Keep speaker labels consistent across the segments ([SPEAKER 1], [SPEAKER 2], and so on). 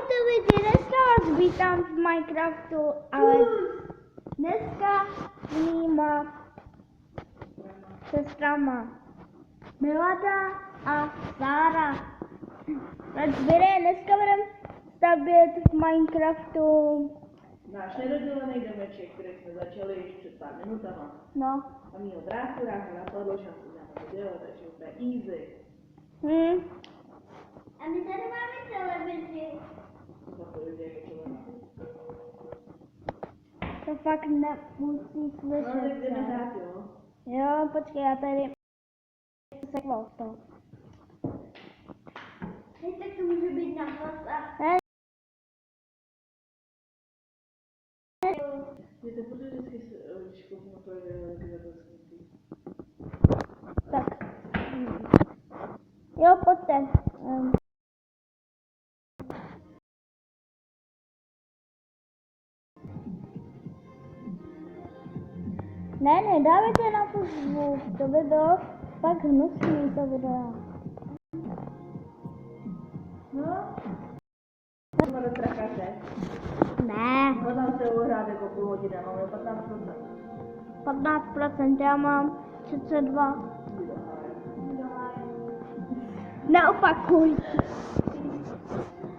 [SPEAKER 1] Ahojte lidi, dneska vás vítám v Minecraftu, ale dneska s mýma sestrama Milada a Sára. Dneska budeme stavět v Minecraftu
[SPEAKER 2] náš nedodělaný domeček, který jsme začali již před pár minutama.
[SPEAKER 1] No.
[SPEAKER 2] A mýho bráchuráka napadlo, že se dáme dělat, takže to je easy.
[SPEAKER 1] A my tady máme televizi. To fakt nemusí slyšet.
[SPEAKER 2] No, tak jdeme dát, jo.
[SPEAKER 1] Jo, počkej, já tady sekval to. Hej, tak to může být na hlas a...
[SPEAKER 2] Víte, protože vždycky když kouknu to, kde to skutí.
[SPEAKER 1] Tak. Jo, pojďte. Ne, nedávajte na to zvuk, to by bylo fakt hnusný to video.
[SPEAKER 2] No. Máme do trakaře.
[SPEAKER 1] Ne,
[SPEAKER 2] No tam se uhrát jako půl hodiny, máme 15%.
[SPEAKER 1] 15%, já mám 32. Neopakuj.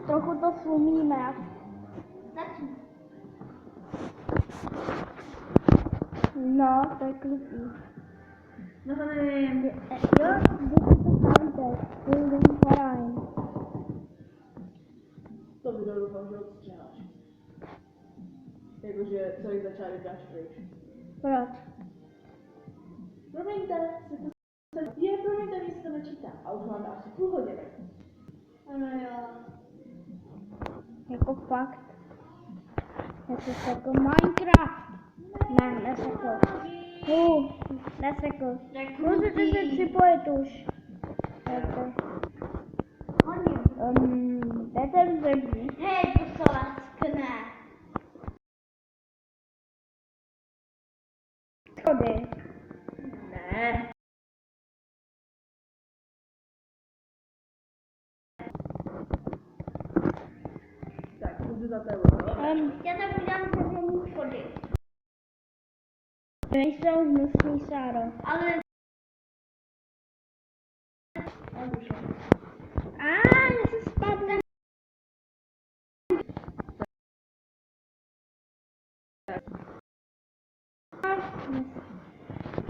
[SPEAKER 1] Trochu to slumíme. No, to je klidný.
[SPEAKER 2] No to nevím.
[SPEAKER 1] Jo, když to stavíte, building fajn.
[SPEAKER 2] To video doufám, že odstřiháš. Jakože celý začátek dáš pryč.
[SPEAKER 1] Proč?
[SPEAKER 2] Promiňte, promiňte, mě se to načítá. A už máme asi půl hodiny.
[SPEAKER 1] Ano jo. Jako fakt. Jako jako Minecraft. Ne, nesekl. Nesekl. Můžete se připojit už. To je ten zebí. Hej, to se laskne. Schody.
[SPEAKER 2] Ne. Tak, jdu za tebou, jo?
[SPEAKER 1] Já tam udělám dřevěný schody. Nejsou hnusný, Sáro. Ale... já se spadne.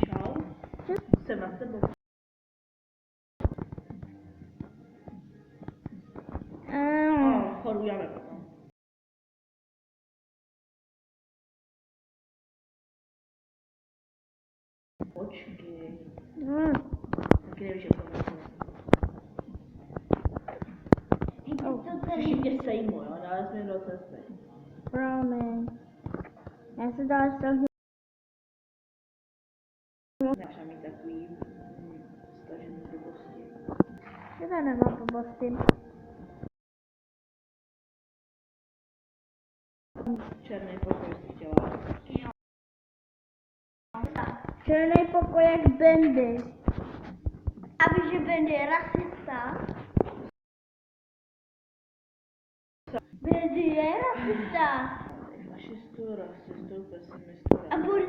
[SPEAKER 2] Čau. Jsem na tebou. Chodujeme. Počkej. Taky nevíš, jak to Všichni tě sejmu, jo? Dále jsme do cesty.
[SPEAKER 1] Promiň. Já se dala strašně.
[SPEAKER 2] Nechám mít takový stažený blbosti.
[SPEAKER 1] Já to nemám blbosti.
[SPEAKER 2] Černý pokoj jsi chtěla.
[SPEAKER 1] Jo. Černý pokoj jak Bendy. A víš, že Bendy je rasista? Bendy je rasista.
[SPEAKER 2] Fašistu, rasistu, pesimistu.
[SPEAKER 1] A bude...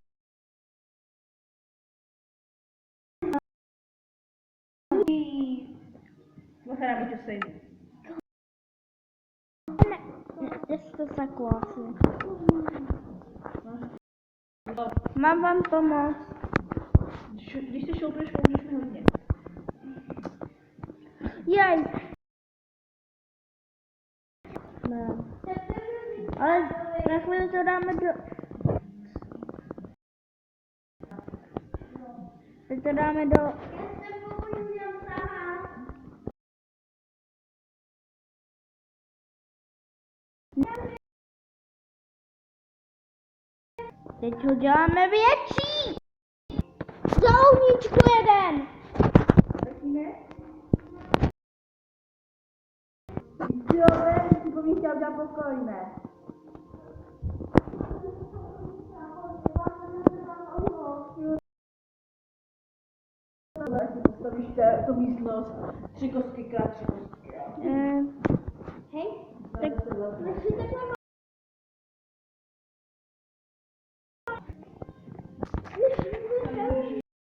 [SPEAKER 2] Možná mi tě sejmu.
[SPEAKER 1] Já si to saklo asi. Mám vám pomoct.
[SPEAKER 2] Když se šoupneš, pomůžeš mi hodně.
[SPEAKER 1] Jej. Ne. Ale na chvíli to dáme do... Teď to dáme do... Teď ho děláme větší! Zouničku jeden!
[SPEAKER 2] Jo, si po mě chtěl dělat pokoj, ne? Postavíš tu místnost 3 kostky krát 3 kostky.
[SPEAKER 1] Hej, tak
[SPEAKER 2] rozhodnout.
[SPEAKER 1] Nechci takhle